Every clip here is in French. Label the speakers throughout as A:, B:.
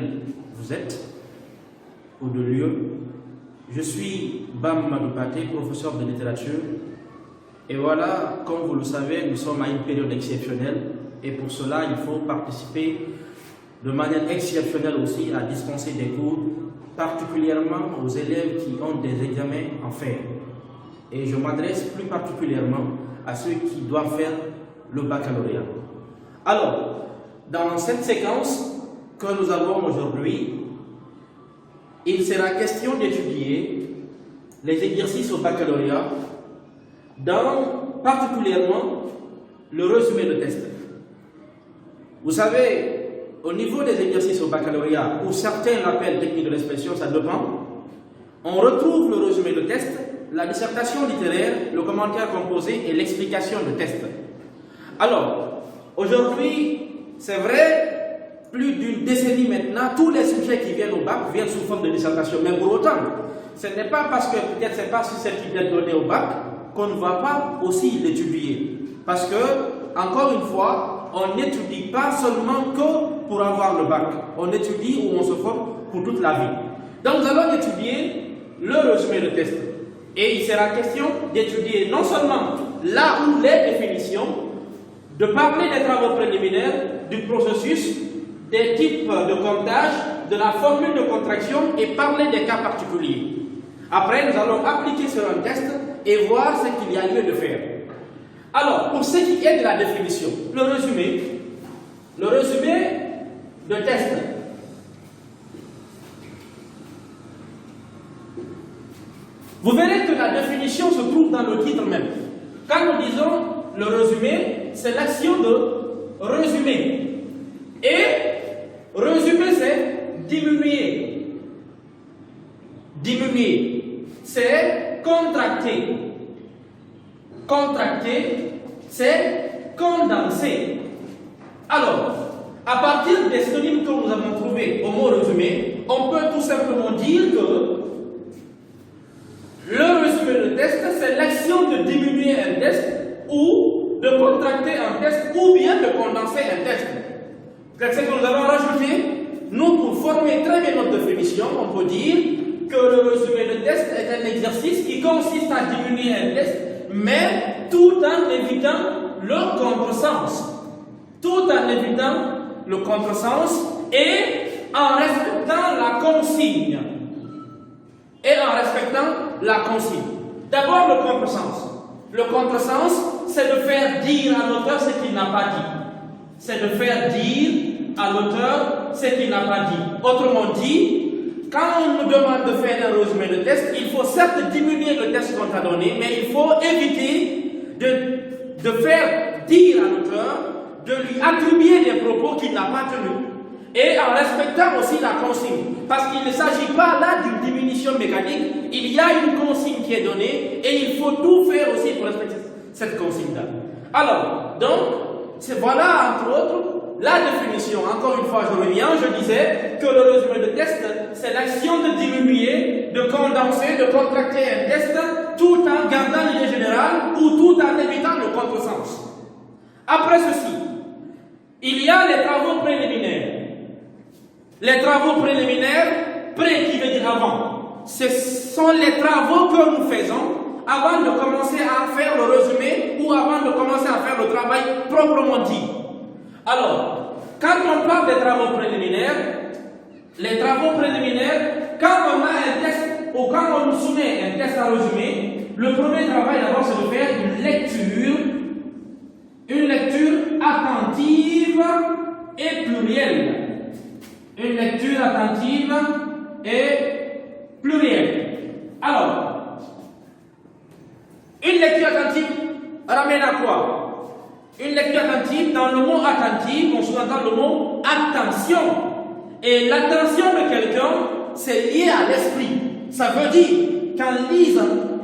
A: laquelle vous êtes, ou de lieu. Je suis Bam Madoupate, professeur de littérature. Et voilà, comme vous le savez, nous sommes à une période exceptionnelle. Et pour cela, il faut participer de manière exceptionnelle aussi à dispenser des cours, particulièrement aux élèves qui ont des examens à faire. Et je m'adresse plus particulièrement à ceux qui doivent faire le baccalauréat. Alors, dans cette séquence que nous avons aujourd'hui, il sera question d'étudier les exercices au baccalauréat, particulièrement le résumé de test. Vous savez, au niveau des exercices au baccalauréat, où certains l'appellent technique de l'expression, ça dépend, on retrouve le résumé de test, la dissertation littéraire, le commentaire composé et l'explication de test. Alors, aujourd'hui, c'est vrai, plus d'une décennie maintenant, tous les sujets qui viennent au bac viennent sous forme de dissertation. Mais pour autant, ce n'est pas parce que peut-être c'est pas susceptible d'être donné au bac qu'on ne va pas aussi l'étudier. Parce que, encore une fois, on n'étudie pas seulement que pour avoir le bac. On étudie ou on se forme pour toute la vie. Donc nous allons étudier le résumé de test. Et il sera question d'étudier non seulement là où les définitions, de parler des travaux préliminaires, du processus, des types de comptage, de la formule de contraction et parler des cas particuliers. Après, nous allons appliquer sur un test et voir ce qu'il y a lieu de faire. Alors, pour ce qui est de la définition, le résumé de test. Vous verrez que la définition se trouve dans le titre même. Quand nous disons le résumé, c'est l'action de résumer. Et résumer, c'est diminuer. Diminuer, c'est contracter. Contracter, c'est condenser. Alors, à partir des synonymes que nous avons trouvés au mot résumé, on peut tout simplement dire que le résumé de test, c'est l'action de diminuer un test ou de contracter un test ou bien de condenser un test. C'est ce que nous avons rajouté. Nous, pour former très bien notre définition, on peut dire que le résumé de test est un exercice qui consiste à diminuer un test, mais tout en évitant le contresens. Tout en évitant le contresens et en respectant la consigne. Et en respectant la consigne. D'abord, le contresens. Le contresens, c'est de faire dire à l'auteur ce qu'il n'a pas dit. C'est de faire dire à l'auteur ce qu'il n'a pas dit. Autrement dit, quand on nous demande de faire un résumé de test, il faut certes diminuer le test qu'on t'a donné, mais il faut éviter de faire dire à l'auteur, de lui attribuer des propos qu'il n'a pas tenus. Et en respectant aussi la consigne. Parce qu'il ne s'agit pas là d'une diminution mécanique, il y a une consigne qui est donnée et il faut tout faire aussi pour respecter cette consigne-là. Alors, donc, voilà entre autres la définition. Encore une fois, je reviens, je disais que le résumé de test, c'est l'action de diminuer, de condenser, de contracter un test tout en gardant l'idée générale ou tout en évitant le contresens. Après ceci, il y a les travaux préliminaires. Les travaux préliminaires, pré qui veut dire avant, ce sont les travaux que nous faisons avant de commencer à faire le résumé ou avant de commencer à faire le travail proprement dit. Alors, quand on parle des travaux préliminaires, les travaux préliminaires, quand on a un test ou quand on nous soumet un test à résumer, le premier travail d'abord c'est de faire une lecture attentive et plurielle. Une lecture attentive et plurielle. Alors, une lecture attentive ramène à quoi? Une lecture attentive, dans le mot attentive, on sous-entend le mot attention. Et l'attention de quelqu'un, c'est lié à l'esprit. Ça veut dire qu'en lisant,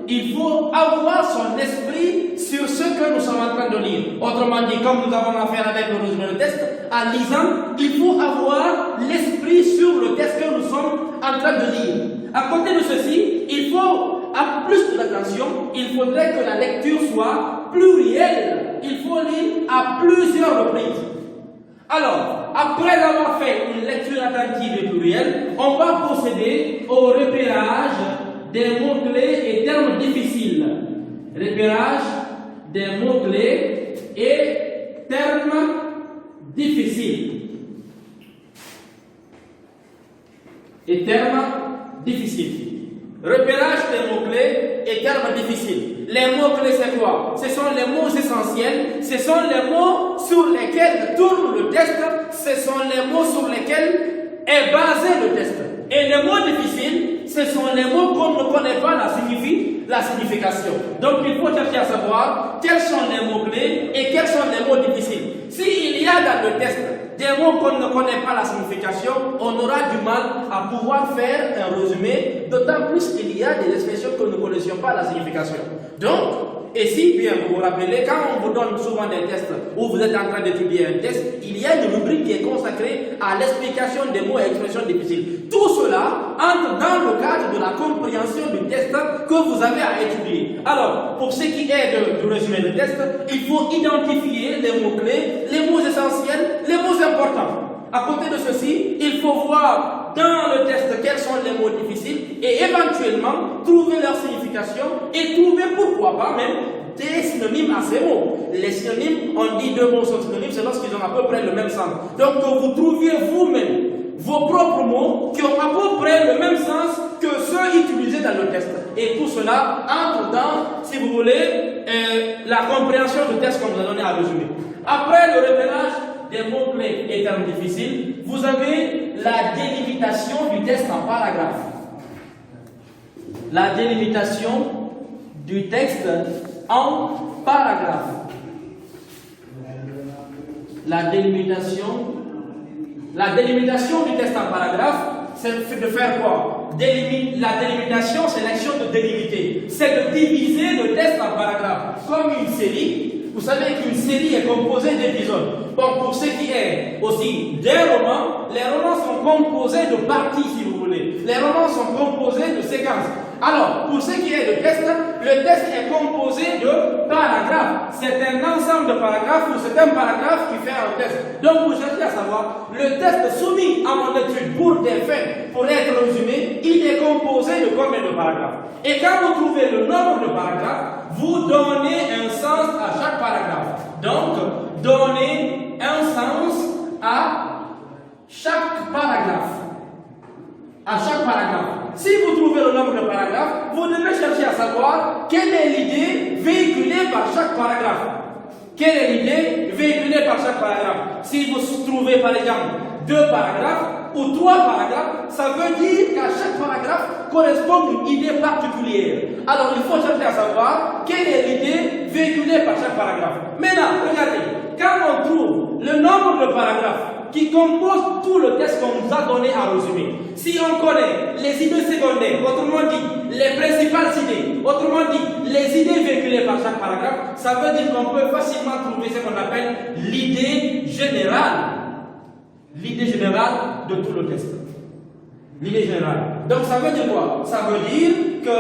A: il faut avoir son esprit sur ce que nous sommes en train de lire. Autrement dit, comme nous avons affaire avec le résumé de test, en lisant, il faut avoir l'esprit sur le test que nous sommes en train de lire. À côté de ceci, il faut, à plus de l'attention, il faudrait que la lecture soit plurielle. Il faut lire à plusieurs reprises. Alors, après avoir fait une lecture attentive et plurielle, on va procéder au repérage des mots-clés et termes difficiles. Repérage des mots-clés et termes difficiles. Et termes difficiles. Repérage des mots-clés et termes difficiles. Les mots-clés, c'est quoi? Ce sont les mots essentiels, ce sont les mots sur lesquels tourne le test, ce sont les mots sur lesquels est basé le test. Et les mots difficiles, ce sont les mots qu'on ne connaît pas la signification. Donc il faut chercher à savoir quels sont les mots-clés et quels sont les mots difficiles. S'il y a dans le test des mots qu'on ne connaît pas la signification, on aura du mal à pouvoir faire un résumé, d'autant plus qu'il y a des expressions que nous ne connaissions pas la signification. Donc, et si bien vous vous rappelez, quand on vous donne souvent des tests où vous êtes en train d'étudier un test, il y a une rubrique qui est consacrée à l'explication des mots et expressions difficiles. Tout cela entre dans le cadre de la compréhension du test que vous avez à étudier. Alors, pour ce qui est du résumé de test, il faut identifier les mots-clés, les mots essentiels, les mots importants. À côté de ceci, il faut voir dans le test quels sont les mots difficiles et éventuellement trouver leur signification et trouver pourquoi pas même des synonymes à ces mots. Les synonymes, on dit deux mots sont synonymes, c'est lorsqu'ils ont à peu près le même sens. Donc que vous trouviez vous-même vos propres mots qui ont à peu près le même sens que ceux utilisés dans le test. Et tout cela entre dans, si vous voulez, la compréhension du test qu'on vous a donné à résumer. Après le repérage des mots-clés et termes difficiles, vous avez la délimitation du test en paragraphe. La délimitation du texte en paragraphe. La délimitation du texte en paragraphe, c'est de faire quoi? La délimitation, c'est l'action de délimiter. C'est de diviser le texte en paragraphes. Comme une série. Vous savez qu'une série est composée d'épisodes. Bon, pour ce qui est aussi des romans, les romans sont composés de parties, si vous voulez. Les romans sont composés de séquences. Alors, pour ce qui est du test, le test est composé de paragraphes. C'est un ensemble de paragraphes ou c'est un paragraphe qui fait un test. Donc, vous cherchez à savoir, le test soumis à mon étude pour des fins, pour être résumé, il est composé de combien de paragraphes? Et quand vous trouvez le nombre de paragraphes, vous donnez un sens à chaque paragraphe. Donc, donnez un sens à chaque paragraphe. À chaque paragraphe. Si vous trouvez le nombre de paragraphes, vous devez chercher à savoir quelle est l'idée véhiculée par chaque paragraphe. Quelle est l'idée véhiculée par chaque paragraphe? Si vous trouvez par exemple 2 paragraphes ou 3 paragraphes, ça veut dire qu'à chaque paragraphe correspond une idée particulière. Alors il faut chercher à savoir quelle est l'idée véhiculée par chaque paragraphe. Maintenant, regardez, quand on trouve le nombre de paragraphes qui composent tout le texte qu'on nous a donné à résumer, si on connaît les idées secondaires, autrement dit, les principales idées, autrement dit, les idées véhiculées par chaque paragraphe, ça veut dire qu'on peut facilement trouver ce qu'on appelle l'idée générale. L'idée générale de tout le texte. L'idée générale. Donc ça veut dire quoi? Ça veut dire que,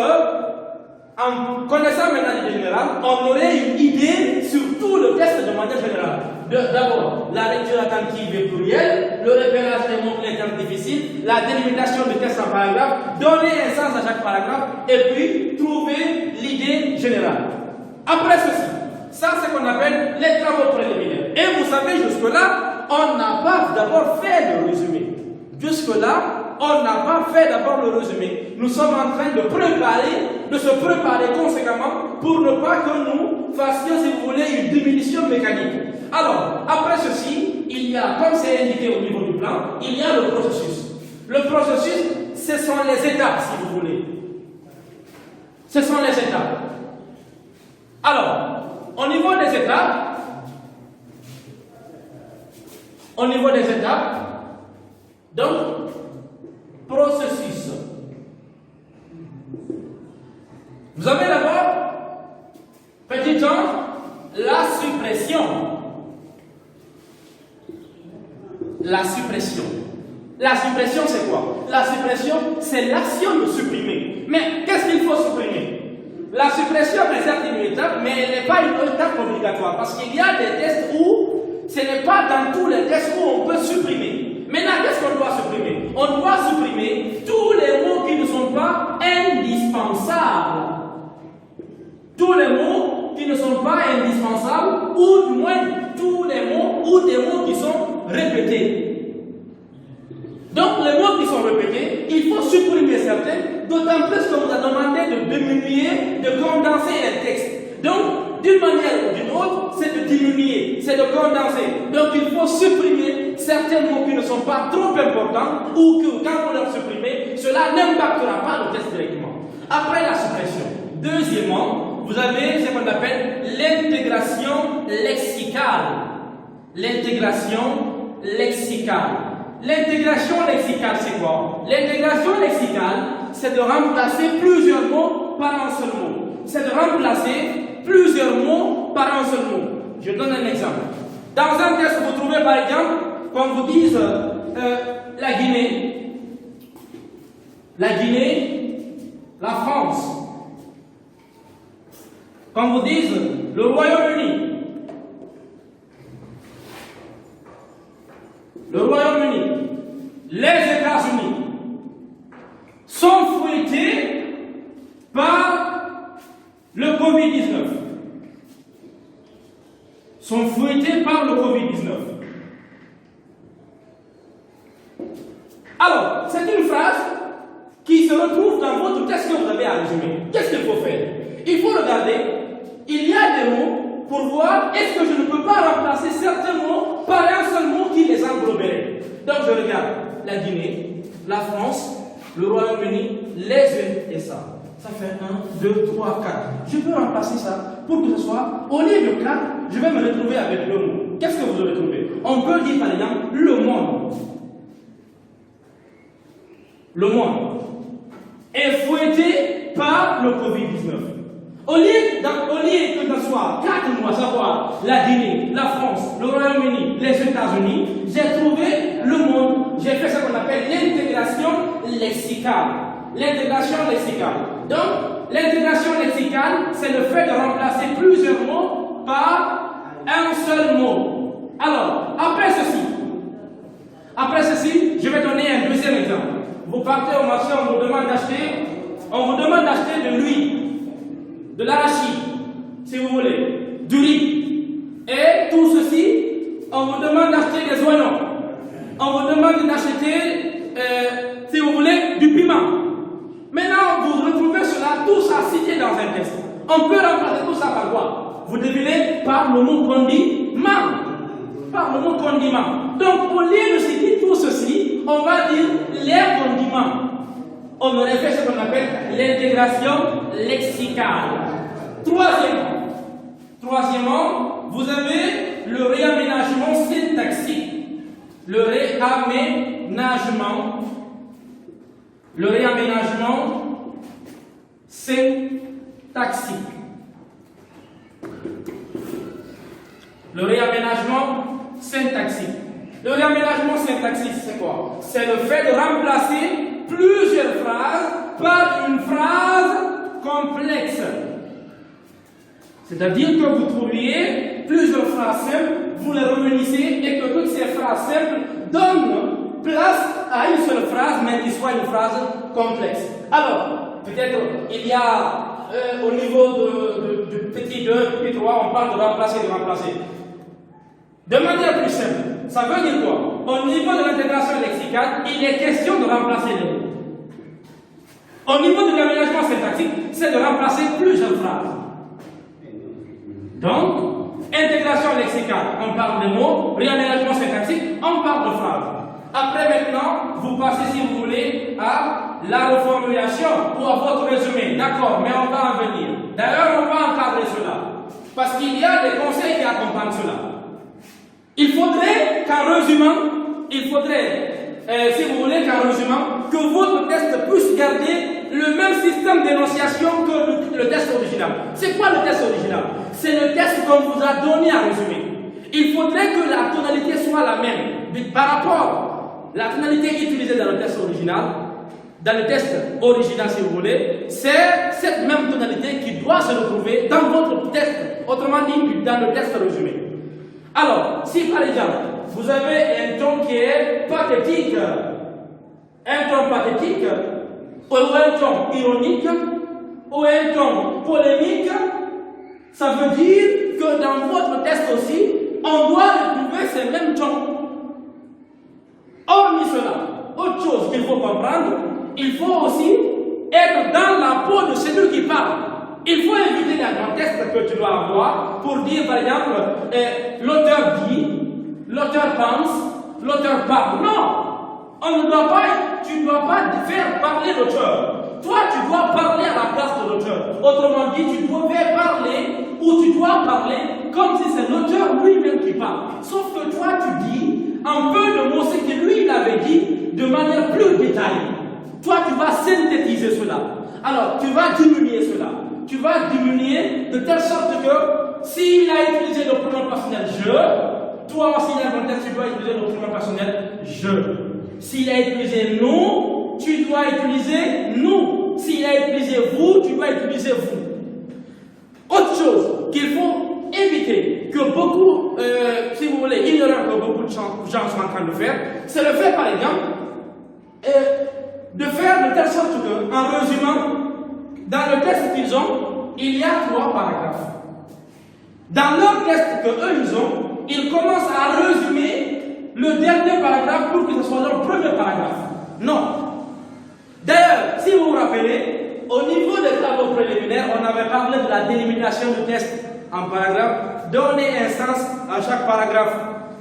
A: en connaissant maintenant l'idée générale, on aurait une idée sur tout le texte de manière générale. D'abord, la lecture attentive et plurielle, le repérage des mots-clés et termes difficiles, la délimitation du texte en paragraphe, donner un sens à chaque paragraphe, et puis trouver l'idée générale. Après ceci, ça c'est ce qu'on appelle les travaux préliminaires. Et vous savez, jusque-là, on n'a pas d'abord fait le résumé. Jusque-là, on n'a pas fait d'abord le résumé. Nous sommes en train de se préparer conséquemment pour ne pas que nous fassions, si vous voulez, une diminution mécanique. Alors, après ceci, il y a, comme c'est indiqué au niveau du plan, il y a le processus. Le processus, ce sont les étapes, si vous voulez. Ce sont les étapes. Alors, au niveau des étapes, donc, processus. Vous avez d'abord, petit 1, la suppression. La suppression. La suppression, c'est quoi? La suppression, c'est l'action de supprimer. Mais qu'est-ce qu'il faut supprimer? La suppression est certes une étape, mais elle n'est pas une étape obligatoire. Parce qu'il y a des tests où ce n'est pas dans tous les tests où on peut supprimer. Maintenant, qu'est-ce qu'on doit supprimer? On doit supprimer tous les mots qui ne sont pas indispensables. Tous les mots qui ne sont pas indispensables, ou du moins tous les mots ou des mots qui sont répétés. Donc, les mots qui sont répétés, il faut supprimer certains, d'autant plus qu'on vous a demandé de diminuer, de condenser un texte. Donc, d'une manière ou d'une autre, c'est de diminuer, c'est de condenser. Donc, il faut supprimer certains mots qui ne sont pas trop importants ou que, quand vous leur supprimez, cela n'impactera pas le test directement. Après la suppression, deuxièmement, vous avez ce qu'on appelle l'intégration lexicale. L'intégration lexicale. L'intégration lexicale, c'est quoi? L'intégration lexicale, c'est de remplacer plusieurs mots par un seul mot. C'est de remplacer plusieurs mots par un seul mot. Je donne un exemple. Dans un texte, vous trouvez par exemple, quand vous dise la Guinée, la France. Quand vous dise le Royaume-Uni, les États-Unis sont fouettés par le Covid-19. Sont fouettés par le Covid-19. Alors, c'est une phrase qui se retrouve dans votre texte que vous avez à résumer. Qu'est-ce qu'il faut faire? Il faut regarder, il y a des mots pour voir est-ce que je ne peux pas remplacer certains mots par un seul mot qui les engloberait. Donc je regarde la Guinée, la France, le Royaume-Uni, les USA. Ça fait 1, 2, 3, 4. Je peux remplacer ça pour que ce soit, au lieu de 4, je vais me retrouver avec le mot. Qu'est-ce que vous aurez trouvé? On peut dire par exemple le monde. Le monde est fouetté par le Covid-19. Au lieu que ce soit 4 mois, savoir la Guinée, la France, le Royaume-Uni, les États-Unis, j'ai trouvé le monde, j'ai fait ce qu'on appelle l'intégration lexicale. L'intégration lexicale. Donc, l'intégration lexicale, c'est le fait de remplacer plusieurs mots par un seul mot. Alors, après ceci, je vais donner un deuxième exemple. Vous partez au marché, on vous demande d'acheter de l'huile, de l'arachide, si vous voulez, du riz. Et tout ceci, on vous demande d'acheter des oignons. On vous demande d'acheter, si vous voulez, du piment. Maintenant, vous retrouvez cela, tout ça cité dans un texte. On peut remplacer tout ça par quoi? Vous devinez? Par le mot condiment. Par le mot condiment. Donc, au lieu de citer tout ceci, on va dire les condiments. On aurait fait ce qu'on appelle l'intégration lexicale. Troisièmement, vous avez le réaménagement syntaxique. Le réaménagement syntaxique. Le réaménagement syntaxique. Le réaménagement syntaxique, c'est quoi? C'est le fait de remplacer plusieurs phrases par une phrase complexe. C'est-à-dire que vous trouviez plusieurs phrases simples, vous les réunissez et que toutes ces phrases simples donnent place à une seule phrase, mais qui soit une phrase complexe. Alors, peut-être il y a au niveau du petit 2, petit 3, on parle de remplacer. De manière plus simple, ça veut dire quoi? Au niveau de l'intégration lexicale, il est question de remplacer les mots. Au niveau de l'aménagement syntaxique, c'est de remplacer plusieurs phrases. Donc, intégration lexicale, on parle de mots, réaménagement syntaxique, on parle de phrases. Après maintenant, vous passez, si vous voulez, à la reformulation ou à votre résumé. D'accord, mais on va en venir. D'ailleurs, on va encadrer cela. Parce qu'il y a des conseils qui accompagnent cela. Il faudrait qu'en résumant, si vous voulez, que votre test puisse garder le même système d'énonciation que le test original. C'est quoi le test original? C'est le test qu'on vous a donné à résumer. Il faudrait que la tonalité soit la même. Par rapport à la tonalité utilisée dans le test original, si vous voulez, c'est cette même tonalité qui doit se retrouver dans votre test, autrement dit, dans le test résumé. Alors, si par exemple, vous avez un ton qui est pathétique, ou un ton ironique, ou un ton polémique, ça veut dire que dans votre test aussi, on doit retrouver ces mêmes tons. Hormis cela, autre chose qu'il faut comprendre, il faut aussi être dans la peau de celui qui parle. Il faut éviter les grands textes que tu dois avoir pour dire, par exemple, l'auteur dit, l'auteur pense, l'auteur parle. Non! On ne doit pas, tu ne dois pas faire parler l'auteur. Toi, tu dois parler à la place de l'auteur. Autrement dit, tu devais parler ou tu dois parler comme si c'est l'auteur lui-même qui parle. Sauf que toi, tu dis un peu de mots, ce que lui, il avait dit de manière plus détaillée. Toi, tu vas synthétiser cela. Alors, tu vas diminuer cela. Tu vas diminuer de telle sorte que s'il a utilisé le pronom personnel je, toi aussi, dans ton texte, tu dois utiliser le pronom personnel je. S'il a utilisé nous, tu dois utiliser nous. S'il a utilisé vous, tu dois utiliser vous. Autre chose qu'il faut éviter, que beaucoup, si vous voulez, ignorant que beaucoup de gens sont en train de faire, c'est le fait, par exemple, de faire de telle sorte que, en résumant, dans le texte qu'ils ont, il y a 3 paragraphes. Dans leur texte qu'eux ils ont, ils commencent à résumer le dernier paragraphe pour que ce soit leur premier paragraphe. Non. D'ailleurs, si vous vous rappelez, au niveau des travaux préliminaires, on avait parlé de la délimitation du texte en paragraphe, donner un sens à chaque paragraphe.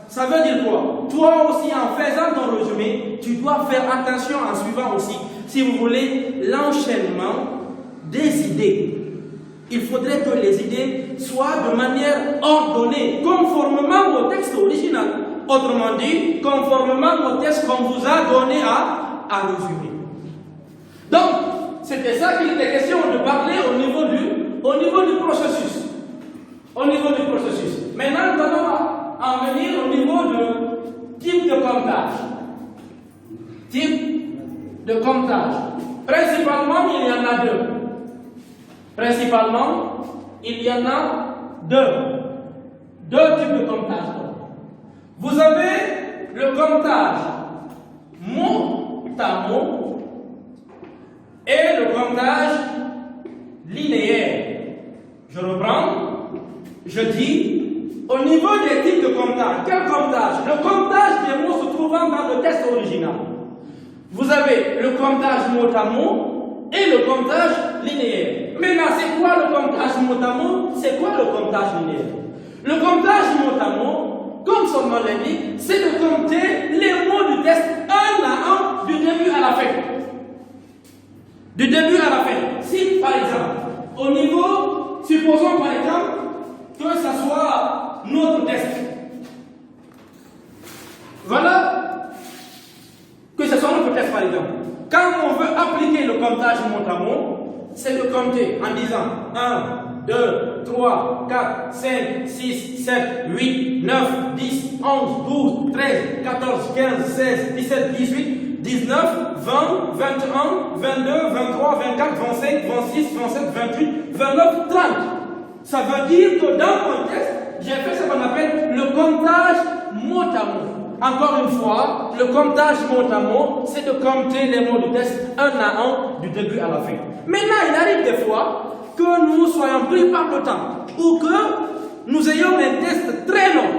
A: Ça veut dire quoi? Toi aussi, en faisant ton résumé, tu dois faire attention en suivant aussi, si vous voulez, l'enchaînement des idées. Il faudrait que les idées soient de manière ordonnée, conformément au texte original. Autrement dit, conformément au texte qu'on vous a donné à résumer. Donc, c'était ça qu'il était question de parler au niveau du processus. Au niveau du processus. Maintenant, nous allons en venir au niveau du type de comptage. Type de comptage. Principalement, il y en a 2. Principalement, il y en a 2. 2 types de comptage. Vous avez le comptage mot à mot et le comptage linéaire. Je reprends, je dis, au niveau des types de comptage, quel comptage? Le comptage des mots se trouvant dans le texte original. Vous avez le comptage mot à mot et le comptage linéaire. Maintenant, c'est quoi le comptage mot à mot? C'est quoi le comptage linéaire? Le comptage mot à mot, comme son nom l'indique, c'est de compter les mots du texte un à un, du début à la fin. Du début à la fin. Si, par exemple, au niveau, supposons par exemple, que ce soit notre texte. Voilà, que ce soit notre texte par exemple. Quand on veut appliquer le comptage mot à mot, c'est de compter en disant 1, 2, 3, 4, 5, 6, 7, 8, 9, 10, 11, 12, 13, 14, 15, 16, 17, 18, 19, 20, 21, 22, 23, 24, 25, 26, 27, 28, 29, 30. Ça veut dire que dans mon texte, j'ai fait ce qu'on appelle le comptage mot à mot. Encore une fois, le comptage mot à mot, c'est de compter les mots du texte un à un, du début à la fin. Maintenant, il arrive des fois que nous soyons pris par le temps ou que nous ayons un test très long.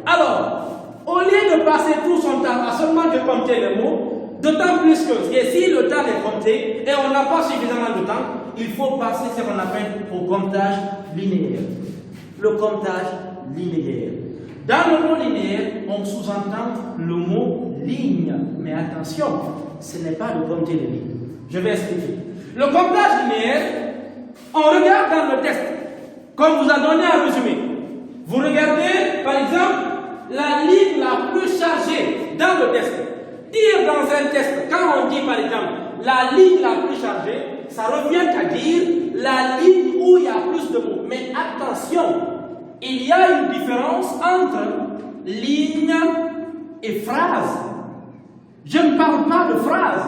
A: Alors, au lieu de passer tout son temps à seulement de compter les mots, d'autant plus que si le temps est compté et on n'a pas suffisamment de temps, il faut passer ce qu'on appelle au comptage linéaire. Le comptage linéaire. Dans le mot linéaire, on sous-entend le mot ligne. Mais attention, ce n'est pas de compter les lignes. Je vais expliquer. Le comptage linéaire, on regarde dans le texte, comme vous a donné un résumé. Vous regardez, par exemple, la ligne la plus chargée dans le texte. Dire dans un texte, quand on dit par exemple la ligne la plus chargée, ça revient à dire la ligne où il y a plus de mots. Mais attention, il y a une différence entre ligne et phrase. Je ne parle pas de phrase,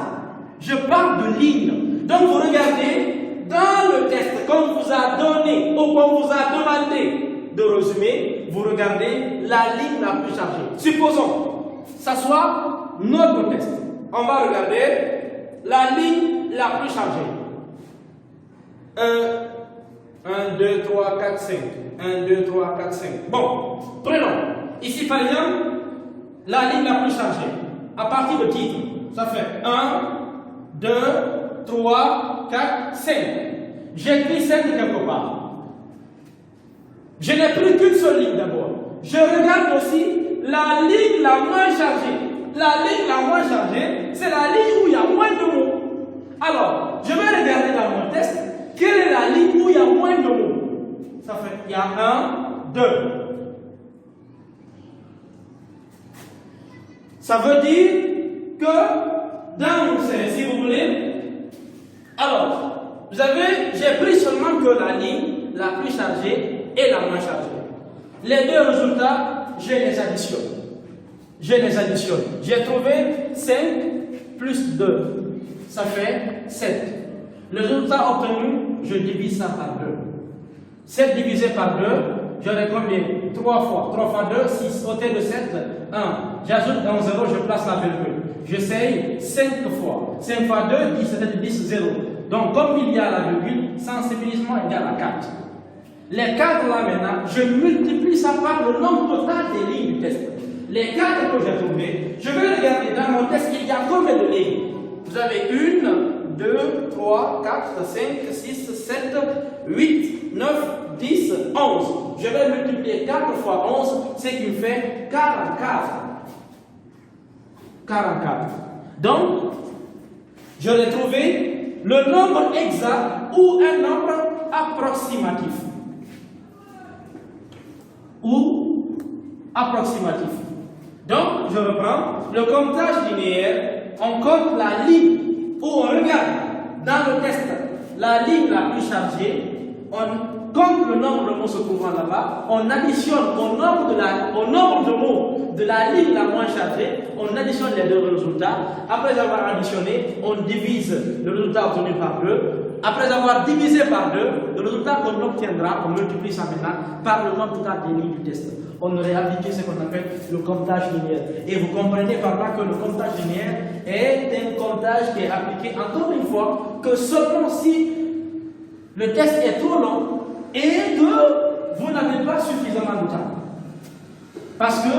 A: je parle de ligne. Donc vous regardez dans le texte qu'on vous a donné ou qu'on vous a demandé de résumer, résumé, vous regardez la ligne la plus chargée. Supposons, ça soit notre test. On va regarder la ligne la plus chargée. 1, 2, 3, 4, 5. 1, 2, 3, 4, 5. Bon, prenons. Ici, par exemple, la ligne la plus chargée. À partir de titre, ça fait 1, 2, 3, 4, 5. J'écris 5 quelque part. Je n'ai plus qu'une seule ligne d'abord. Je regarde aussi la ligne la moins chargée. La ligne la moins chargée, c'est la ligne où il y a moins de mots. Alors, je vais regarder dans mon test, quelle est la ligne où il y a moins de mots. Ça fait, il y a 1, 2. Ça veut dire que dans mon CV, si vous voulez, alors, j'ai pris seulement que la ligne la plus chargée et la moins chargée. Les deux résultats, je les additionne. J'ai trouvé 5 plus 2. Ça fait 7. Le résultat obtenu, je divise ça par 2. 7 divisé par 2, j'aurai combien? 3 fois. 3 fois 2, 6. Ôté de 7, 1. J'ajoute un 0, je place la virgule. J'essaye 5 fois. 5 fois 2, 10, c'est 10, 0. Donc, comme il y a la virgule, sensibilisme égale à 4. Les 4 là maintenant, je multiplie ça par le nombre total des lignes du test. Les 4 que j'ai trouvés, je vais regarder dans mon test, il y a combien de lignes? Vous avez 1, 2, 3, 4, 5, 6, 7, 8, 9, 10, 11. Je vais multiplier 4 fois 11, ce qui me fait 44. 44. Donc, je vais trouver le nombre exact ou un nombre approximatif. Donc, je reprends. Le comptage linéaire, on compte la ligne où on regarde dans le test la ligne la plus chargée, on compte le nombre de mots se trouvant là-bas, on additionne au nombre de mots de la ligne la moins chargée, on additionne les deux résultats. Après avoir additionné, on divise le résultat obtenu par 2. Après avoir divisé par 2, le résultat qu'on obtiendra, on multiplie ça maintenant par le nombre total des lignes du test. On aurait appliqué ce qu'on appelle le comptage linéaire. Et vous comprenez par là que le comptage linéaire est un comptage qui est appliqué, encore une fois, que seulement si le test est trop long et que vous n'avez pas suffisamment de temps. Parce que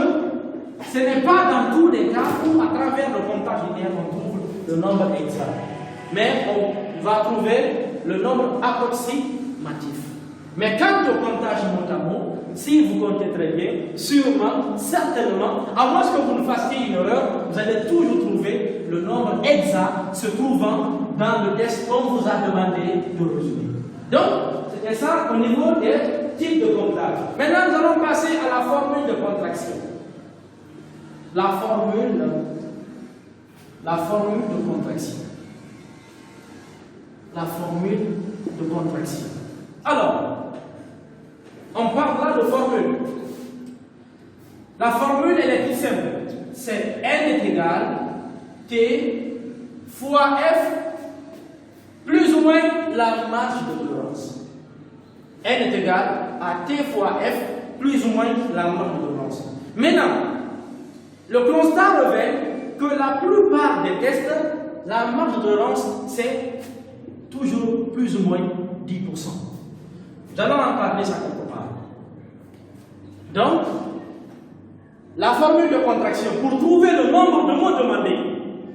A: ce n'est pas dans tous les cas où, à travers le comptage linéaire, on trouve le nombre exact. Mais on va trouver le nombre approximatif. Mais quant au comptage mot à mot, si vous comptez très bien, sûrement, certainement, à moins que vous ne fassiez une erreur, vous allez toujours trouver le nombre exact se trouvant dans le test qu'on vous a demandé de résumer. Donc, c'était ça au niveau des types de comptage. Maintenant, nous allons passer à la formule de contraction. La formule de contraction. La formule de contraction. Alors, on parle là de formule. La formule, elle est toute simple. C'est n est égal t fois f plus ou moins la marge de tolérance. N est égal à t fois f plus ou moins la marge de tolérance. Maintenant, le constat révèle que la plupart des tests, la marge de tolérance, c'est toujours plus ou moins 10%. Nous allons en parler ça quelque part. Donc, la formule de contraction pour trouver le nombre de mots demandés,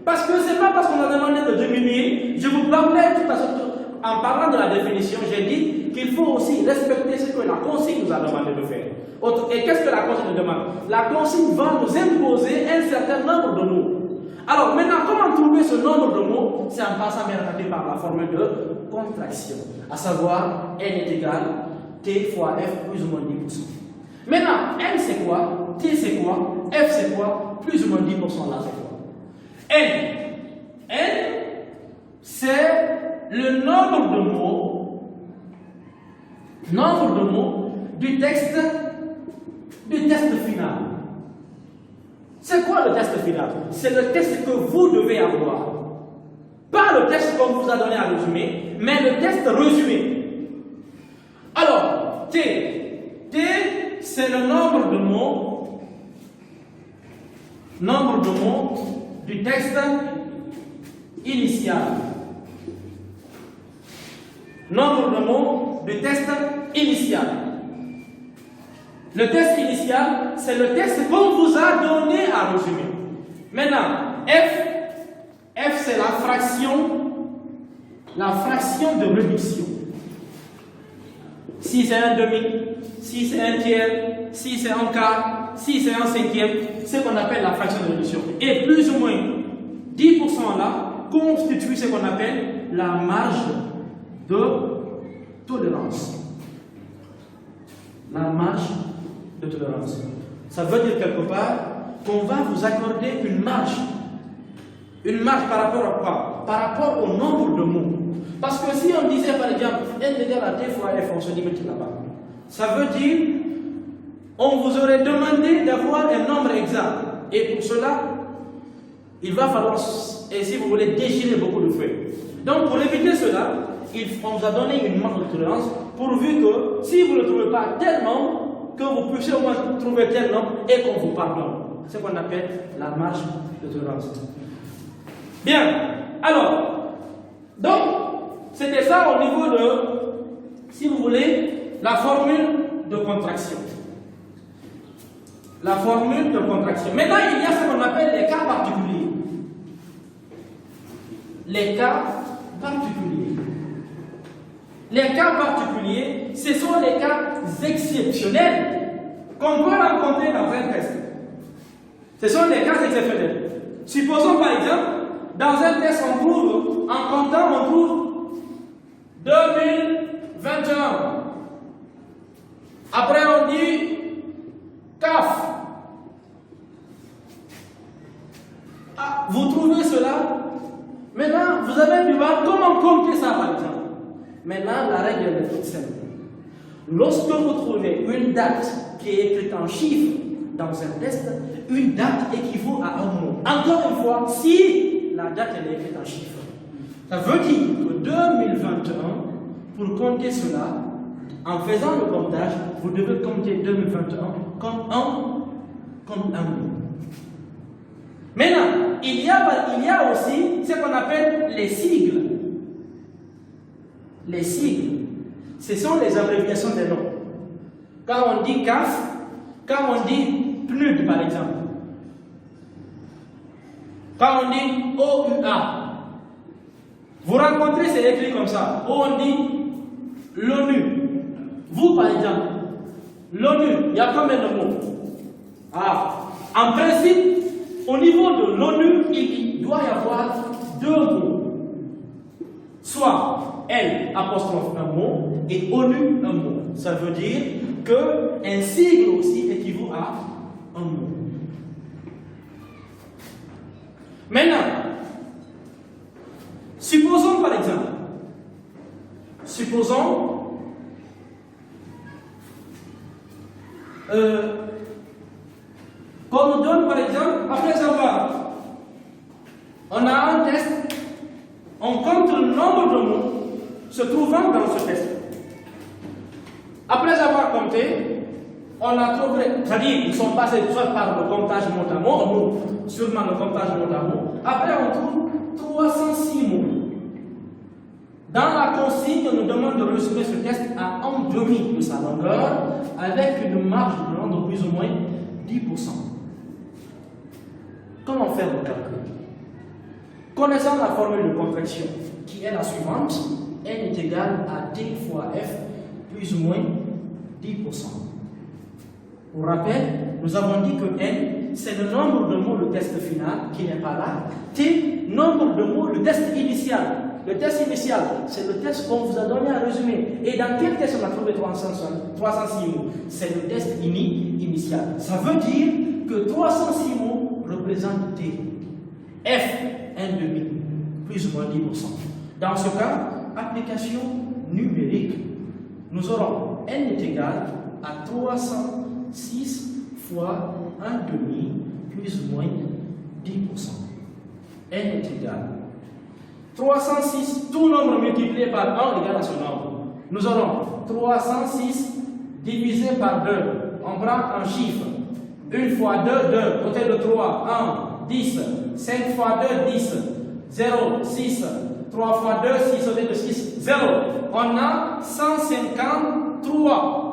A: parce que ce n'est pas parce qu'on a demandé de diminuer, je vous parlais tout à l'heure, en parlant de la définition, j'ai dit qu'il faut aussi respecter ce que la consigne nous a demandé de faire. Et qu'est-ce que la consigne nous demande? La consigne va nous imposer un certain nombre de mots. Alors maintenant, comment trouver ce nombre de mots? C'est en passant bien entendu par la formule de contraction, à savoir n est égal t fois f plus ou moins 10%. Maintenant, n c'est quoi? T c'est quoi? F c'est quoi? Plus ou moins 10% là c'est quoi? N c'est le nombre de mots du test final. C'est quoi le test final? C'est le test que vous devez avoir. Pas le test qu'on vous a donné à résumer, mais le test résumé. Alors, T, c'est le nombre de mots du texte initial. Nombre de mots du texte initial. Le texte initial, c'est le texte qu'on vous a donné à résumer. Maintenant, F c'est la fraction de réduction. Si c'est un demi, si c'est un tiers, si c'est un quart, si c'est un cinquième, c'est ce qu'on appelle la fraction de réduction. Et plus ou moins 10% là constitue ce qu'on appelle la marge de tolérance. La marge de tolérance. Ça veut dire quelque part qu'on va vous accorder une marge. Une marge par rapport à quoi? Par rapport au nombre de mots. Parce que si on disait par exemple n égale à t fois f, on se limite là-bas. Ça veut dire on vous aurait demandé d'avoir un nombre exact. Et pour cela, il va falloir, et si vous voulez, déchirer beaucoup de feuilles. Donc pour éviter cela, on vous a donné une marge de tolérance pourvu que si vous ne trouvez pas tel nombre, que vous puissiez au moins trouver tel nombre et qu'on vous pardonne. C'est ce qu'on appelle la marge de tolérance. Bien, alors, donc, c'était ça au niveau de, si vous voulez, la formule de contraction. La formule de contraction. Maintenant, il y a ce qu'on appelle les cas particuliers. Les cas particuliers. Les cas particuliers, ce sont les cas exceptionnels qu'on peut rencontrer dans un test. Ce sont les cas exceptionnels. Supposons par exemple, dans un test, on trouve, en comptant, on trouve 2021. Après, on dit CAF. Ah, vous trouvez cela? Maintenant, vous avez dû voir comment compter ça, par exemple. Maintenant, la règle est toute simple. Lorsque vous trouvez une date qui est écrite en chiffres dans un test, une date équivaut à un mot. Encore une fois, si la date elle est écrite en chiffres, ça veut dire que 2021, pour compter cela, en faisant le comptage, vous devez compter 2021 comme un mot. Maintenant, il y a aussi ce qu'on appelle les sigles. Les sigles, ce sont les abréviations des noms. Quand on dit CAF, quand on dit PNUD par exemple, quand on dit OUA, vous rencontrez, c'est écrit comme ça. Ou on dit l'ONU. Vous par exemple, l'ONU, il y a combien de mots? En principe, au niveau de l'ONU, il doit y avoir deux mots. Soit L apostrophe un mot et ONU un mot. Ça veut dire qu'un sigle aussi équivaut à un mot. Maintenant, supposons par exemple, qu'on nous donne par exemple, après avoir, on a un test, on compte le nombre de mots se trouvant dans ce test. Après avoir compté, on a trouvé, c'est-à-dire ils sont passés soit par le comptage mot à mot, ou sûrement le comptage mot à mot. Après on trouve 306 mots. Dans la consigne, on nous demande de résumer ce test à un demi de sa longueur avec une marge de nombre de plus ou moins 10%. Comment faire le calcul? Connaissant la formule de contraction, qui est la suivante, n est égal à t fois f plus ou moins 10%. Pour rappel, nous avons dit que n, c'est le nombre de mots le test final, qui n'est pas là. T, nombre de mots le test initial. Le test initial, c'est le test qu'on vous a donné à résumer. Et dans quel test on a trouvé 306 mots? C'est le test initial. Ça veut dire que 306 mots représentent T. F, 1 demi, plus ou moins 10%. Dans ce cas, application numérique, nous aurons n est égal à 306 fois 1 demi, plus ou moins 10%. N est égal 306, tout nombre multiplié par 1 égale à ce nombre. Nous aurons 306 divisé par 2 on prend un chiffre. 1 fois 2, 2. Côté de 3, 1, 10. 5 fois 2, 10. 0, 6. 3 fois 2, 6. Côté de 6, 0. On a 153.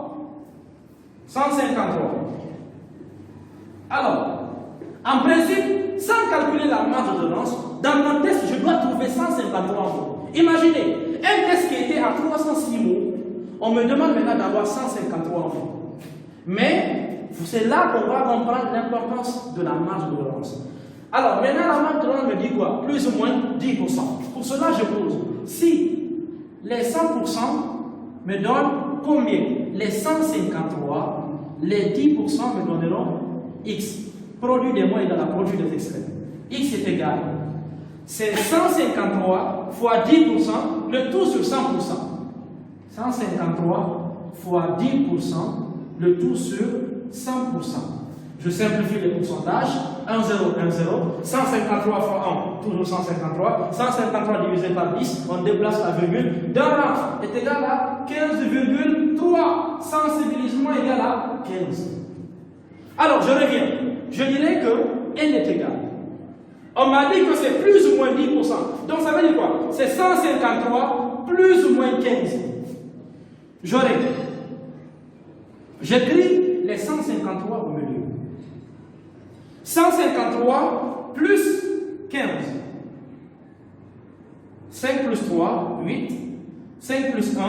A: 153. Alors, en principe, sans calculer la marge de tolérance, dans mon test, je dois trouver 153 mots. Imaginez, un test qui était à 306 mots, on me demande maintenant d'avoir 153 mots. Mais, c'est là qu'on va comprendre l'importance de la marge de tolérance. Alors, maintenant, la marge de tolérance me dit quoi? Plus ou moins 10%. Pour cela, je pose, si les 100% me donnent combien? Les 153, les 10% me donneront X. Produit des mots égale à produit des extrêmes. X est égal. C'est 153 fois 10%, le tout sur 100%. 153 fois 10%, le tout sur 100%. Je simplifie les pourcentages. 1, 0, 1, 0. 153 fois 1, toujours 153. 153 divisé par 10, on déplace la virgule. 2 est égal à 15,3. Sensibilisation égale à 15. Alors, je reviens. Je dirais que n est égal. On m'a dit que c'est plus ou moins 10%. Donc, ça veut dire quoi? C'est 153 plus ou moins 15. J'écris les 153 au milieu. 153 plus 15. 5 plus 3, 8. 5 plus 1,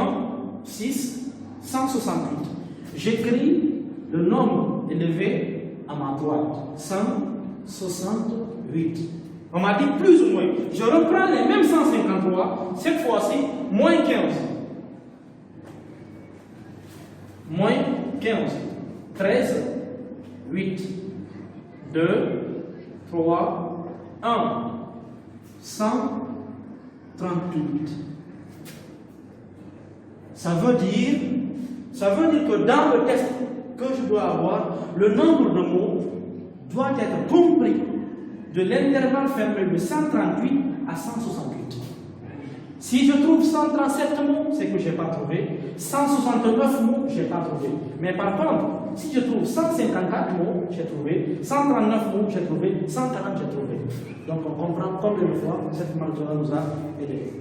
A: 6. 168. J'écris le nombre élevé à ma droite. 168. On m'a dit plus ou moins. Je reprends les mêmes 153. Cette fois-ci, moins 15. Moins 15. 13, 8, 2, 3, 1. 138. Ça veut dire que dans le test que je dois avoir, le nombre de mots doit être compris de l'intervalle fermé de 138 à 168. Si je trouve 137 mots, c'est que je n'ai pas trouvé. 169 mots, je n'ai pas trouvé. Mais par contre, si je trouve 154 mots, j'ai trouvé. 139 mots, j'ai trouvé. 140, j'ai trouvé. Donc on comprend combien de fois cette marge nous a aidé.